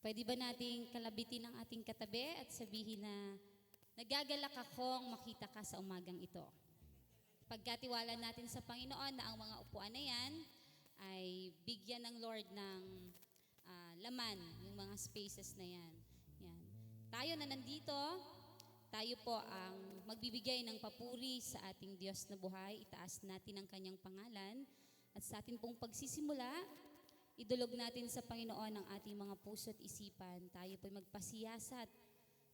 Pwede ba nating kalabitin ang ating katabi at sabihin na nagagalak akong makita ka sa umagang ito. Pagkatiwala natin sa Panginoon na ang mga upuan na yan ay bigyan ng Lord ng laman, yung mga spaces na yan. Yan. Tayo na nandito, tayo po ang magbibigay ng papuri sa ating Diyos na buhay. Itaas natin ang kanyang pangalan. At sa ating pong pagsisimula, idulog natin sa Panginoon ang ating mga puso at isipan. Tayo po'y magpasiyasat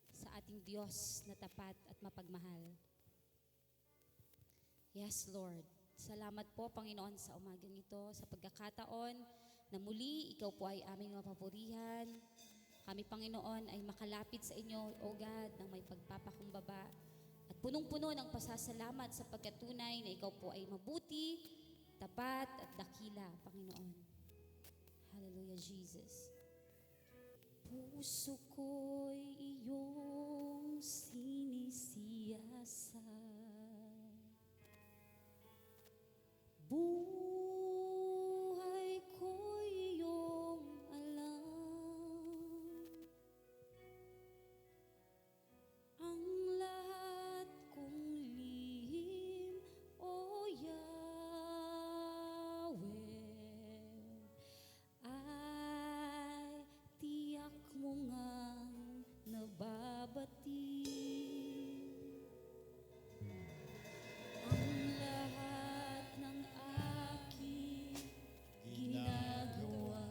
sa ating Diyos na tapat at mapagmahal. Yes, Lord. Salamat po, Panginoon, sa umagang ito, sa pagkakataon na muli ikaw po ay aming mapapurihan. Kami, Panginoon, ay makalapit sa inyo, O God, ng may pagpapakumbaba at punong-puno ng pasasalamat sa pagkatunay na ikaw po ay mabuti, tapat at dakila, Panginoon. Hallelujah, Jesus. Puso ko'y iyong sinisiyasat, buhay ko'y iyong alam, ang lahat kong lihim, O Yahweh, ay tiyak mo ngang nababati. Ang lahat ng aking ginagawa,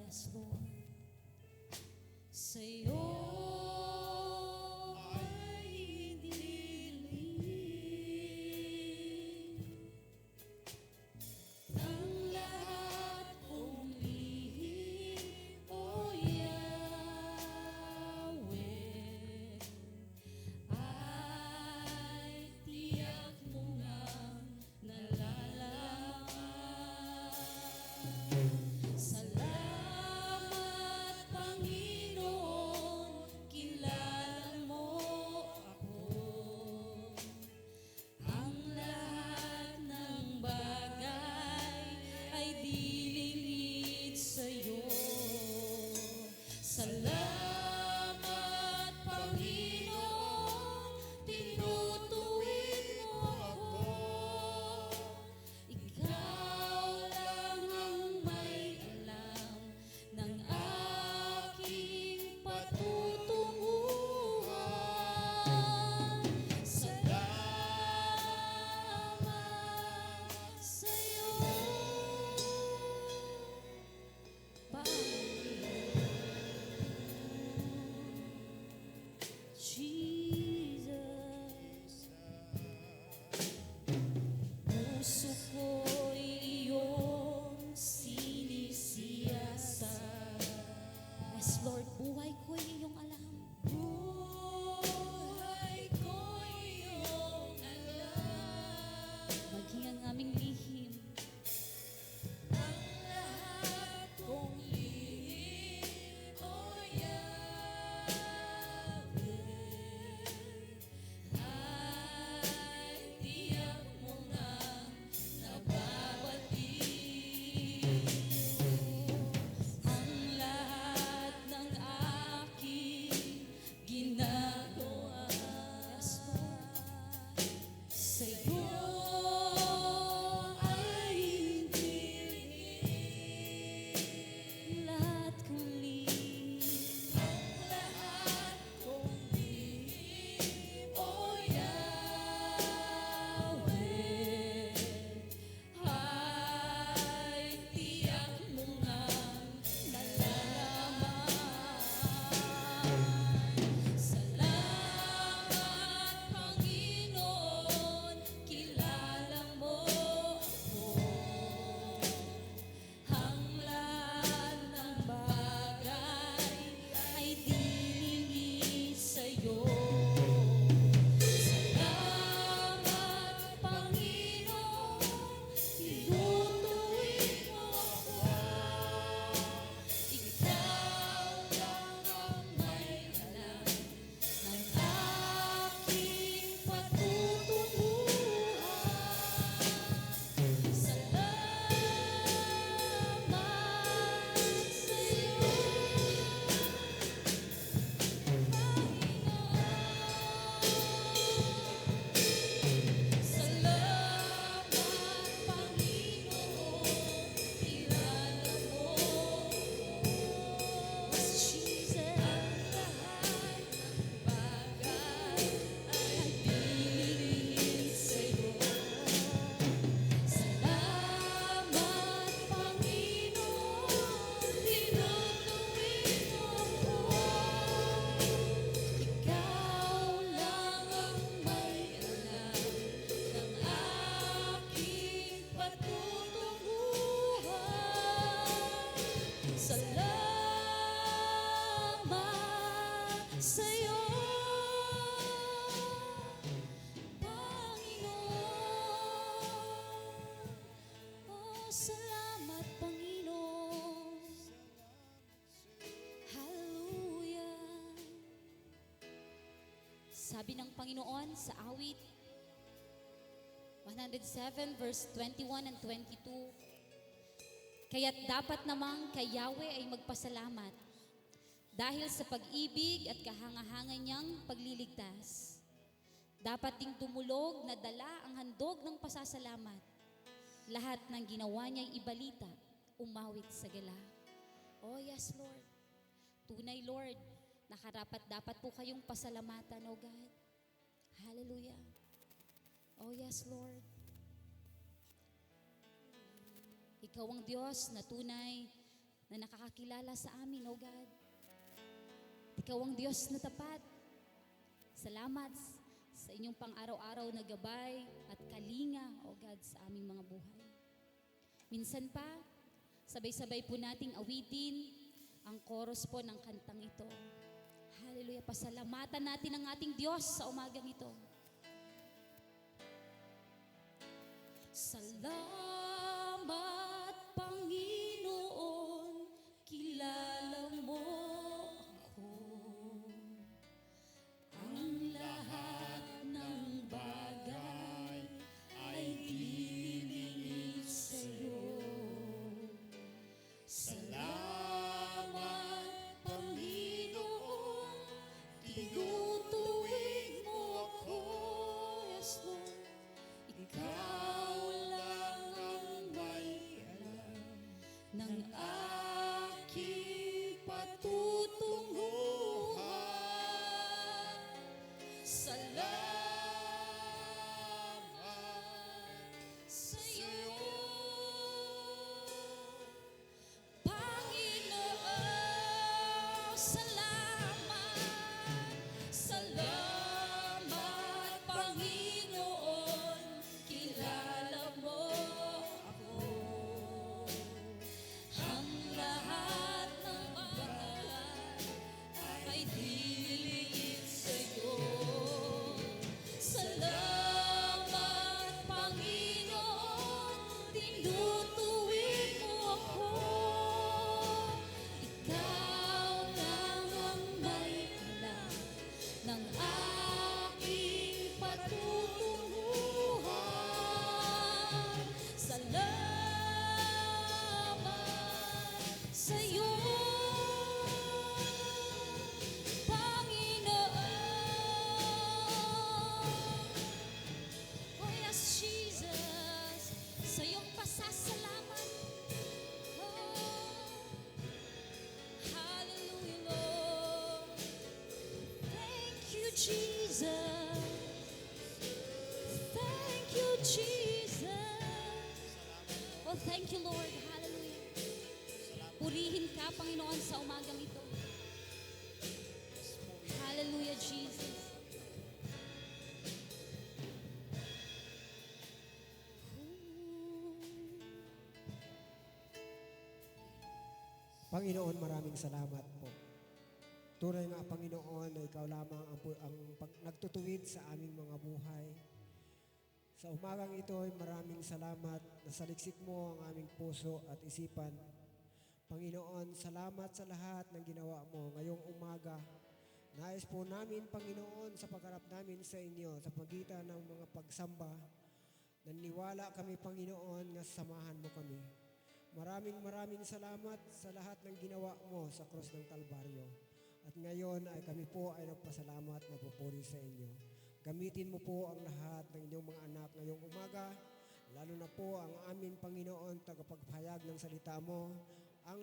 yes, Lord, sa'yo ay iniling. Ang lahat kong lihim, O Yahweh, ay tiyak mo ngang nalalaman. Salamat, Panginoon, kilala mo ako. Ang lahat ng bagay ay dililit sa'yo. Salamat, Panginoon, tinutuwid mo ako. Ikaw lang ang may alam ng aking patutunguhan. Salamat sa'yo, Jesus. Puso ko'y iyong sinisiyasat. Yes, Lord, buhay ko'y iyong alam. Buhay ko'y iyong alam. Maging ang aming lihim. Ang lahat kong lihim, O Yahweh, ay tiyak mo ngang nababati. Ang lahat ng aking sa'yo, Panginoon. Oh, salamat, Panginoon. Hallelujah. Sabi ng Panginoon sa awit 107 verse 21 and 22, kaya't dapat namang kay Yahweh ay magpasalamat dahil sa pag-ibig at kahanga-hanga niyang pagliligtas. Dapat ding tumulog na dala ang handog ng pasasalamat. Lahat ng ginawa niya'y ibalita, umawit sa gala. Oh yes, Lord. Tunay, Lord, nakarapat dapat po kayong pasalamatan, O God. Hallelujah. Oh yes, Lord. Ikaw ang Diyos na tunay na nakakakilala sa amin, O God. Ikaw ang Diyos na tapat. Salamat sa inyong pang-araw-araw na gabay at kalinga, O God, sa aming mga buhay. Minsan pa, sabay-sabay po nating awitin ang chorus po ng kantang ito. Hallelujah. Pasalamatan natin ang ating Diyos sa umagang ito. Salamat, Panginoon, kilala mo ako. Ang lahat ng bagay ay dilingid sa'yo. Salamat, Panginoon, tinutuwid mo ako. Yes, Lord. Ikaw lang ang may alam ng aking patutunguhan. Salamat sa'yo, Panginoon. Salamat, salamat, Panginoon. Kilala mo ako. Ang lahat ng bagay ay dilingid sa'yo. Salamat, Panginoon, tinutuwid mo ako. Ikaw lang ang may alam ng aking patutunguhan. Salamat sa'yo, Panginoon. Oh yes, Jesus, sa iyong pasasalamat. Oh, hallelujah, Lord. Thank you, Jesus. Thank you, Jesus. Oh, thank you, Lord. Hallelujah. Purihin ka, Panginoon, sa umagang ito. Hallelujah, Jesus. Panginoon, maraming salamat po. Tunay nga, Panginoon, na ikaw lamang ang nagtutuwid sa aming mga buhay. Sa umagang ito ay maraming salamat na saliksik mo ang aming puso at isipan. Panginoon, salamat sa lahat ng ginawa mo ngayong umaga. Nais po namin, Panginoon, sa pagharap namin sa inyo, sa pagitan ng mga pagsamba, naniwala kami, Panginoon, nga samahan mo kami. Maraming salamat sa lahat ng ginawa mo sa krus ng Kalbaryo. At ngayon ay kami po ay nagpasalamat na pupuri sa inyo. Gamitin mo po ang lahat ng inyong mga anak ngayong umaga, lalo na po ang aming Panginoon, tagapagpahayag ng salita mo, ang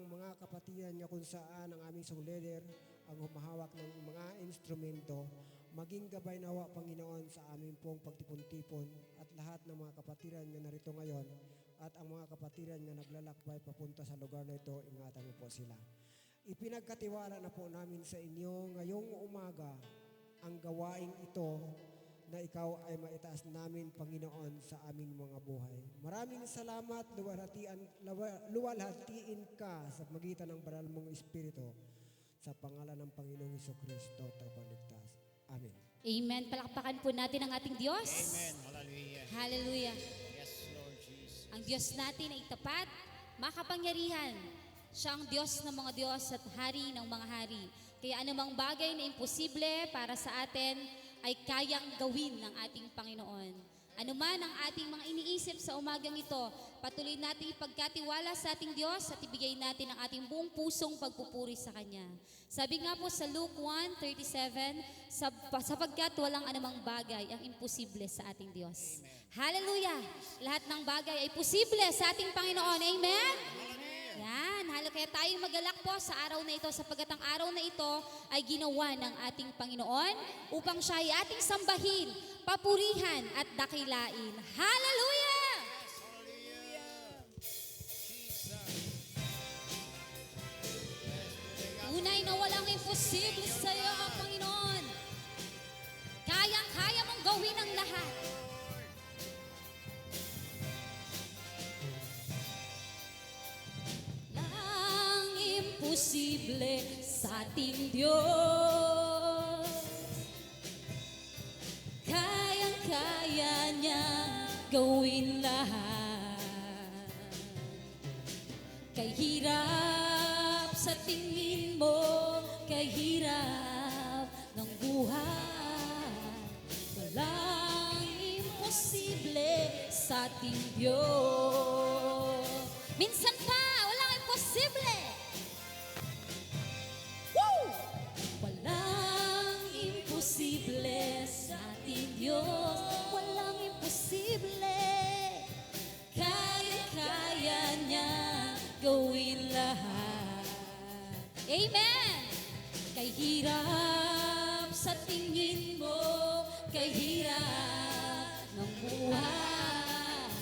mga kapatiran niya kung saan ang aming songleder, ang humahawak ng mga instrumento, maging gabay nawa, Panginoon, sa aming pong pagtipon-tipon at lahat ng mga kapatiran na narito ngayon at ang mga kapatiran na naglalakbay papunta sa lugar na ito, ingatan mo po sila. Ipinagkatiwala na po namin sa inyo ngayong umaga ang gawaing ito na ikaw ay maitaas namin, Panginoon, sa aming mga buhay. Maraming salamat, luwalhatiin ka sa magitan ng banal mong Espiritu sa pangalan ng Panginoong Hesukristo, tagapagligtas. Amen. Amen. Palakpakan po natin ang ating Diyos. Amen. Hallelujah. Hallelujah. Yes, Lord Jesus. Ang Diyos natin ay tapat, makapangyarihan. Siya ang Diyos ng mga Diyos at Hari ng mga hari. Kaya anumang bagay na imposible para sa atin ay kayang gawin ng ating Panginoon. Ano man ang ating mga iniisip sa umagang ito, patuloy natin ipagkatiwala sa ating Diyos at ibigay natin ang ating buong pusong pagpupuri sa Kanya. Sabi nga po sa Luke 1:37, sapagkat walang anumang bagay ang imposible sa ating Diyos. Hallelujah! Lahat ng bagay ay posible sa ating Panginoon. Amen? Yan, kaya tayong magalak po sa araw na ito sapagkat ang araw na ito ay ginawa ng ating Panginoon upang siya ay ating sambahin, papurihan at dakilain. Hallelujah! Tunay na walang imposible sa iyo, Panginoon. Kayang-kaya mong gawin ang lahat. Walang imposible sa ating Diyos. Kayang-kaya niyang gawin lahat. Kahirap sa tingin mo, kahirap ng buhay. Walang imposible sa ating Diyos. Minsan pa, walang imposible. Woo! Walang imposible sa ating Diyos. Walang imposible. Kaya-kaya niya gawin lahat. Amen! Kay hirap sa tingin mo, kay hirap ng buhay,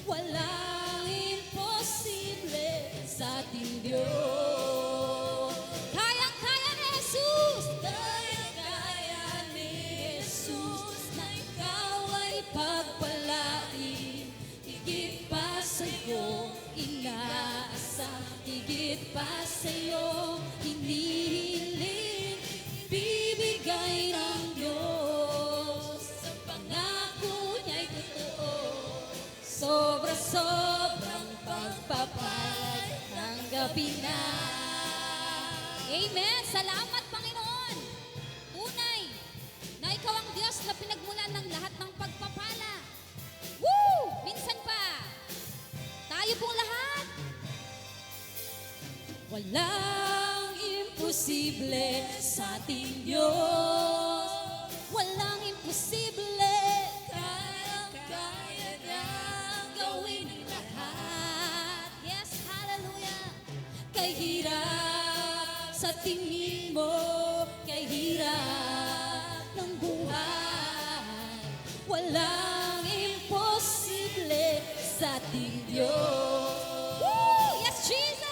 walang imposible sa ating Diyos. Kayang-kaya ni Jesus! Kayang-kaya ni Jesus na ikaw ay pagpalain. Higit pa sa'yo inaasam, higit pa sa'yo hinihiling, bibigay ng Diyos. Sa pangako niya'y totoo, sobra-sobrang pagpapalay, tanggapin na. Amen! Salamat, Panginoon! Tunay na ikaw ang Diyos na pinagmulan ng lahat ng pagpapala. Woo! Minsan pa, tayo pong lahat. Walang imposible sa ating Diyos. Walang imposible. Kaya-kaya niyang gawin ang lahat. Yes, hallelujah. Kay hirap sa tingin mo, kay hirap ng buhay, walang imposible sa ating Diyos. Woo! Yes, Jesus!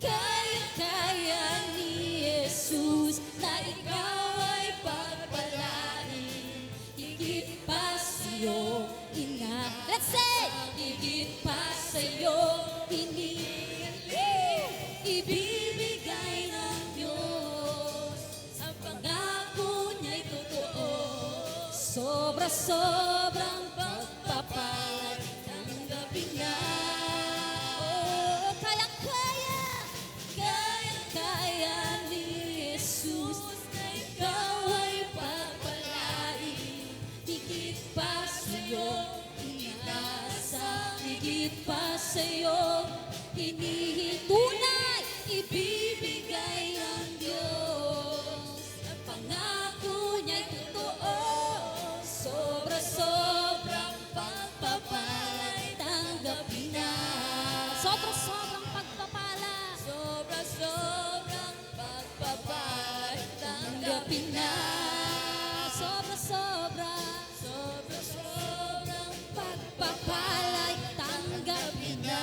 Kaya-kaya ni Jesus na ikaw ay pagpalain. Higit pa sa'yo, let's say! Higit pa sa'yo, ibibigay ng Diyos. Ang pangako niya'y totoo. Sobra-sobrang pagpapalay, tanggapin na. Oh, kayang-kaya, kayang-kaya ni Jesus na ikaw ay pagpalain. Higit pa sa'yo, inaasa, higit pa sa'yo, hinihitunay, ibibigay ng Diyos. Ang pangako niya'y totoo, sobra-sobrang pagpapalay, tanggapin na. Sobra-sobrang pagpapala, sobra-sobrang pagpapalay, tanggapin na. Sobra-sobra, sobra-sobrang pagpapalay, tanggapin na.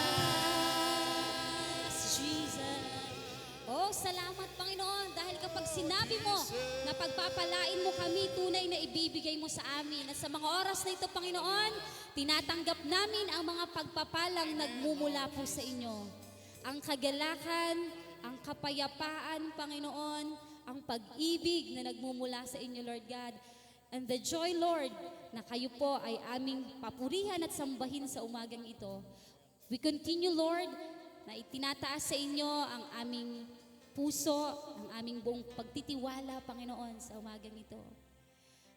Jesus. Oh, salamat Panginoon dahil kapag sinabi mo na pagpapalain mo kami, tunay na ibibigay mo sa amin. At sa mga oras na ito, Panginoon, tinatanggap namin ang mga pagpapalang nagmumula po sa inyo. Ang kagalakan, ang kapayapaan, Panginoon, ang pag-ibig na nagmumula sa inyo, Lord God. And the joy, Lord, na kayo po ay aming papurihan at sambahin sa umagang ito. We continue, Lord, na itinataas sa inyo ang aming puso, ang aming buong pagtitiwala, Panginoon, sa umagang ito.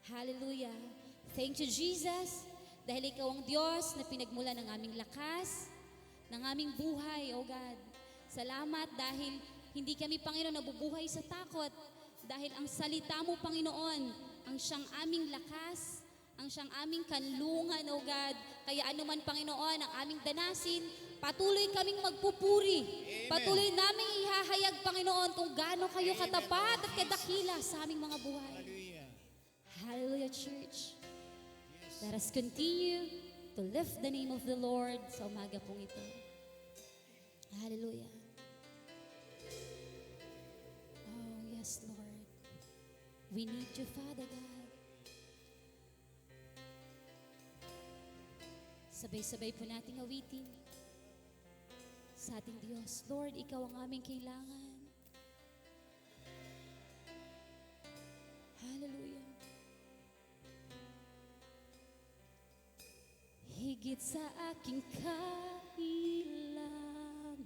Hallelujah. Thank you, Jesus, dahil ikaw ang Diyos na pinagmula ng aming lakas, ng aming buhay, O God. Salamat dahil hindi kami, Panginoon, nabubuhay sa takot, dahil ang salita mo, Panginoon, ang siyang aming lakas, ang siyang aming kanlungan, O God. Kaya anuman, Panginoon, ang aming danasin, patuloy kaming magpupuri. Amen. Patuloy naming ihahayag, Panginoon, kung gaano kayo katapat at kadakila sa aming mga buhay. Hallelujah. Hallelujah, church. Let us continue to lift the name of the Lord sa umaga pong ito. Hallelujah. Oh, yes, Lord. We need you, Father God. Sabay-sabay po nating awitin sa ating Diyos. Lord, ikaw ang aming kailangan. Hallelujah. Higit sa aking kailangan,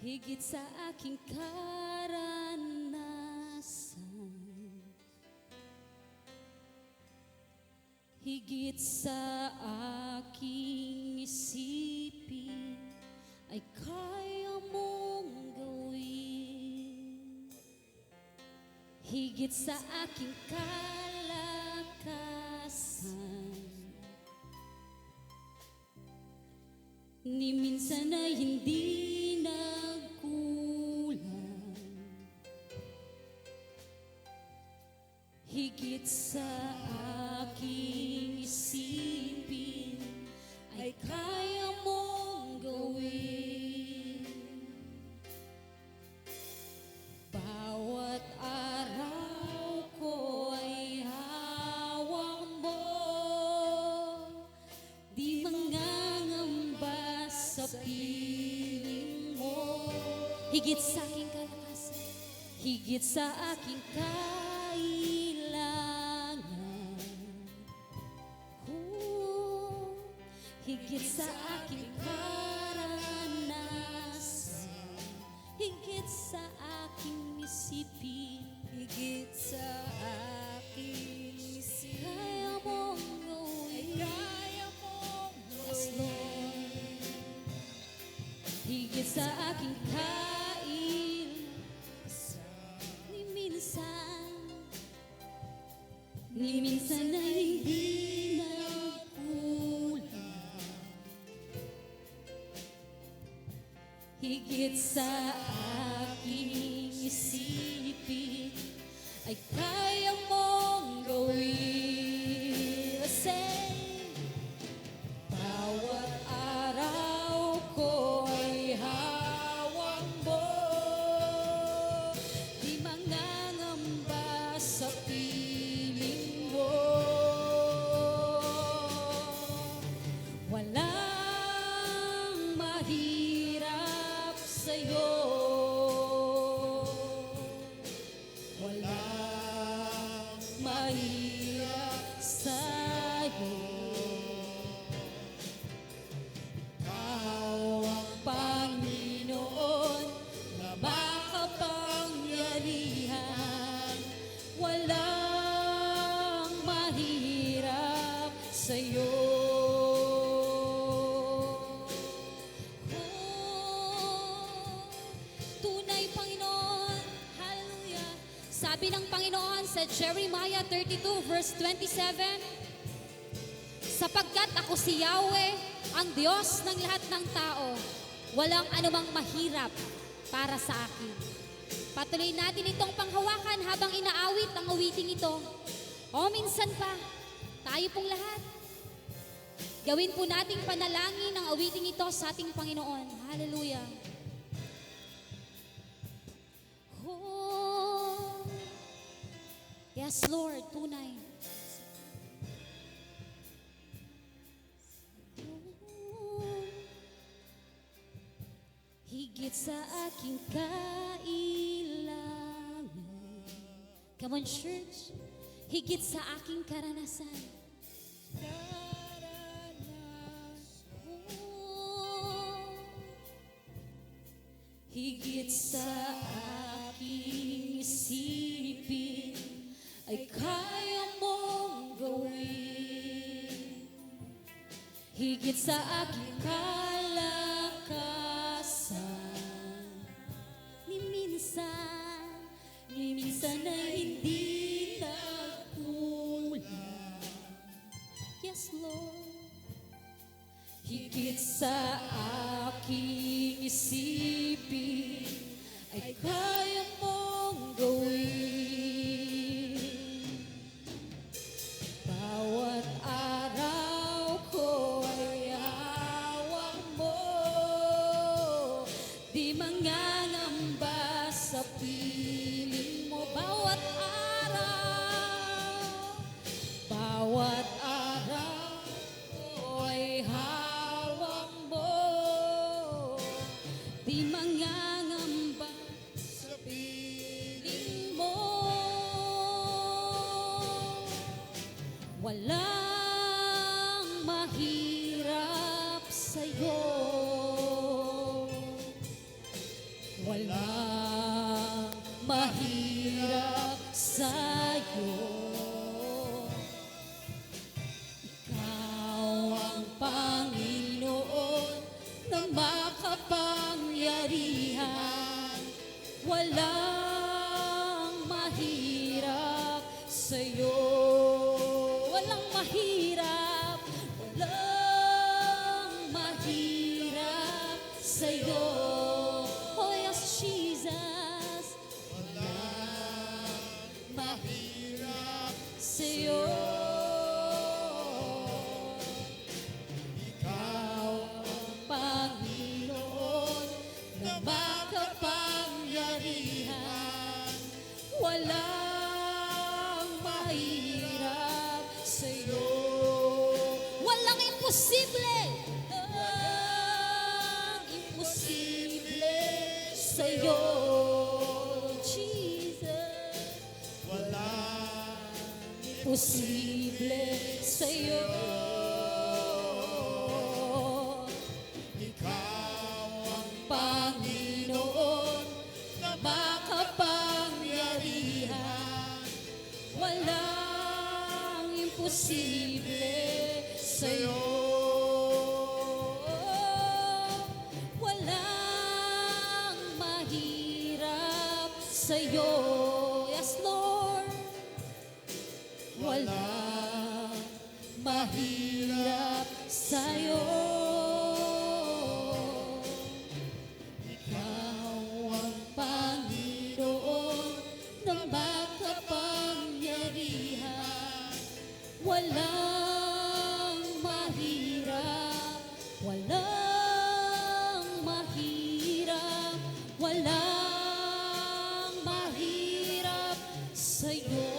higit sa aking karanasan, higit sa aking isipin, ay kaya mong gawin. Higit sa aking kalakasan, ni minsan ay hindi nagkulang. Higit sa aking isipin, ay kaya mong gawin. Bawat araw ko ay hawak mo, di mangangamba sa piling mo. Higit sa aking kalakasan, higit sa aking kailangan. Higit sa aking karanasan, higit sa aking isipin, higit sa aking isipin, kaya mong gawin, kaya mong gawin. Yes, Lord. Higit sa aking kain, ni minsan ay hindi nagkulang. Higit sa aking isipin, ay kaya mong gawin. Say, bawat araw ko ay hawak mo, di mangangamba sa piling mo. Walang mahirap sa'yo, walang mahirap sa'yo. Ikaw ang Panginoon na makapangyarihan, walang mahirap sa'yo. Tunay, Panginoon. Hallelujah. Sabi ng Panginoon sa Jeremiah 32 verse 27, sapagkat ako si Yahweh, ang Diyos ng lahat ng tao, walang anumang mahirap para sa akin. Patuloy natin itong panghawakan habang inaawit ang awiting ito. O minsan pa, tayo pong lahat, gawin po nating panalangin ang awiting ito sa ating Panginoon. Hallelujah. Oh, yes, Lord, tunay. higit sa aking kailangan. Come on, church. Higit sa aking karanasan. Oh, higit sa aking isipin ay kaya mong gawin. Higit sa aking kalakasan, ni minsan na hindi nagkulang. Yes, Lord. Higit sa aking isipin ay kaya mong gawin. Bawat araw ko ay hawak mo, di mangangamba sa piling mo. Bawat araw ko ay hawak mo, di mangangamba sa piling mo. Walang mahirap sa'yo. Walang mahirap sa'yo. Ikaw ang Panginoon na makapangyarihan. Walang mahirap sa'yo. Walang mahirap, walang mahirap sa'yo. Oh yes, Jesus. Walang mahirap sa'yo. Ikaw ang Panginoon na makapangyarihan. Walang mahirap sa'yo. Walang imposible. Walang imposible sa'yo, Jesus. Walang Imposible sa'yo. ikaw ang Panginoon na makapangyarihan. Walang imposible sa'yo. Walang mahirap sa'yo. Yes, Lord. Walang mahirap sa'yo. Ikaw ang Panginoon na makapangyarihan. Walang mahirap, walang mahirap, walang mahirap sa'yo.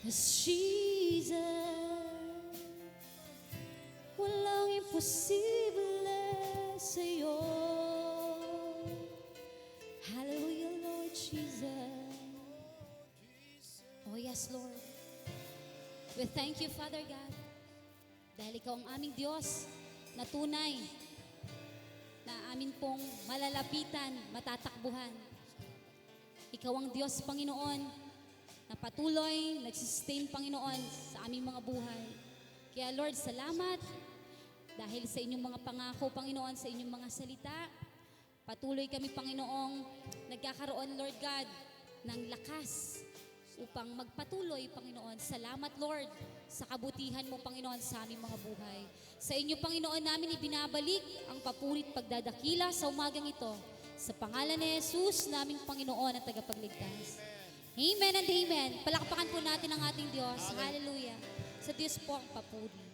Yes, Jesus. Walang imposible sa'yo. Hallelujah, Lord Jesus. Oh yes, Lord. We thank you, Father God, dahil ikaw ang aming Diyos na tunay na amin pong malalapitan, matatakbuhan. Ikaw ang Diyos, Panginoon, na patuloy nagsustain, Panginoon, sa aming mga buhay. Kaya Lord, salamat dahil sa inyong mga pangako, Panginoon, sa inyong mga salita. Patuloy kami, Panginoong, nagkakaroon, Lord God, ng lakas upang magpatuloy, Panginoon. Salamat, Lord, sa kabutihan mo, Panginoon, sa aming mga buhay. Sa inyo, Panginoon, namin ibinabalik ang papurit pagdadakila sa umagang ito. Sa pangalan ni Jesus, naming Panginoon at tagapagligtas. Amen and amen. Palakpakan po natin ang ating Diyos. Hallelujah. Sa Diyos po ang papuri.